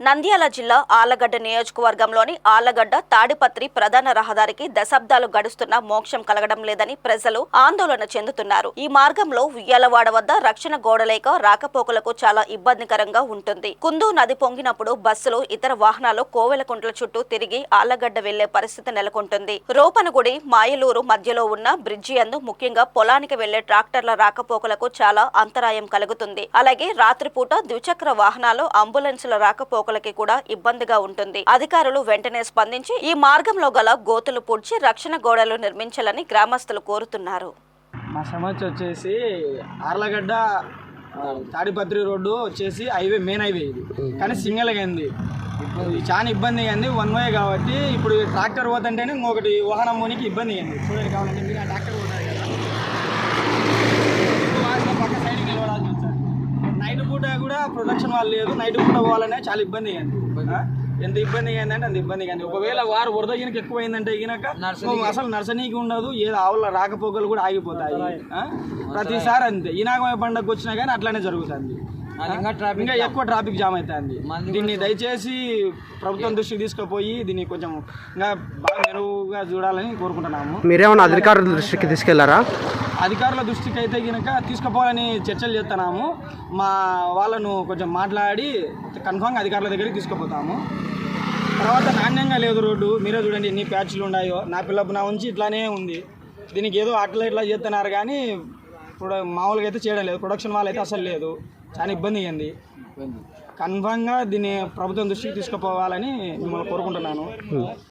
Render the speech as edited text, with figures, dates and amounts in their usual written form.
నంద్యాల జిల్లా ఆళ్లగడ్డ నియోజకవర్గంలోని ఆళ్లగడ్డ తాడిపత్రి ప్రధాన రహదారికి దశాబ్దాలు గడుస్తున్న మోక్షం కలగడం లేదని ప్రజలు ఆందోళన చెందుతున్నారు. ఈ మార్గంలో ఉయ్యాలవాడ వద్ద రక్షణ గోడ లేక రాకపోకలకు చాలా ఇబ్బందికరంగా ఉంటుంది. కుందు నది పొంగినప్పుడు బస్సులు, ఇతర వాహనాలు కోవెలకుంట్ల చుట్టూ తిరిగి ఆళ్లగడ్డ వెళ్లే పరిస్థితి నెలకొంటుంది. రోపనగుడి, మాయలూరు మధ్యలో ఉన్న బ్రిడ్జి యందు ముఖ్యంగా పొలానికి వెళ్లే ట్రాక్టర్ల రాకపోకలకు చాలా అంతరాయం కలుగుతుంది. అలాగే రాత్రిపూట ద్విచక్ర వాహనాలు, అంబులెన్సుల రాకపోకలకి కూడా ఇబ్బందిగా ఉంటుంది. అధికారులు వెంటనే స్పందించి ఈ మార్గంలో గల గోతులు పూడ్చి రక్షణ గోడలు నిర్మించాలని గ్రామస్తులు కోరుతున్నారు. మా సమస్య వచ్చేసి ఆర్లగడ్డ తాడిపత్రి రోడ్డు వచ్చేసి హైవే, మెయిన్ హైవే ఇది, కానీ సింగిల్గా ఉంది. ఇప్పుడు చాలా ఇబ్బందిగా ఉంది, వన్ వే కాబట్టి. ఇప్పుడు ట్రాక్టర్ పోతుంటేనే ఇంకొకటి వాహనం పోనీకి ఇబ్బందిగా ఉంది. చూడండి, కావాలంటే మీరు ఆ ట్రాక్టర్ పోతారు కదా, పక్క సైడ్కి నిలబడాల్సి వస్తుంది. నైట్ పూట కూడా ప్రొటెక్షన్ వాళ్ళు లేదు, నైట్ పూట పోవాలనే చాలా ఇబ్బందిగా ఉంది. ఎంత ఇబ్బందిగా అయిందంటే అంత ఇబ్బందిగా ఉంది. ఒకవేళ వారు వరద గినక ఎక్కువ అయిందంటే గినక అసలు నర్సనీకి ఉండదు, ఏదో ఆవుల రాకపోకలు కూడా ఆగిపోతాయి. ప్రతిసారి అంతే, ఈనాగమ పండుగకు వచ్చినా కానీ అట్లానే జరుగుతుంది. ఇంకా ఎక్కువ ట్రాఫిక్ జామ్ అవుతుంది. దీన్ని దయచేసి ప్రభుత్వం దృష్టికి తీసుకుపోయి దీన్ని కొంచెం ఇంకా బాగా మెరుగుగా చూడాలని కోరుకుంటున్నాము. మీరేమన్నా అధికారుల దృష్టికి తీసుకెళ్లారా? అధికారుల దృష్టికి అయితే కనుక తీసుకుపోవాలని చర్చలు చేస్తున్నాము. మా వాళ్ళను కొంచెం మాట్లాడి కన్ఫామ్గా అధికారుల దగ్గరికి తీసుకుపోతాము. తర్వాత నాణ్యంగా లేదు రోడ్డు, మీరే చూడండి ఎన్ని ప్యాచ్లు ఉన్నాయో. నా పిల్లపు ఉంచి ఇట్లానే ఉంది. దీనికి ఏదో అట్లా ఇట్లా చేస్తున్నారు కానీ ఇప్పుడు మామూలుగా అయితే చేయడం లేదు. ప్రొడక్షన్ వాళ్ళు అయితే అసలు లేదు, చాలా ఇబ్బంది అయింది. కన్ఫామ్గా దీన్ని ప్రభుత్వం దృష్టికి తీసుకుపోవాలని మిమ్మల్ని కోరుకుంటున్నాను.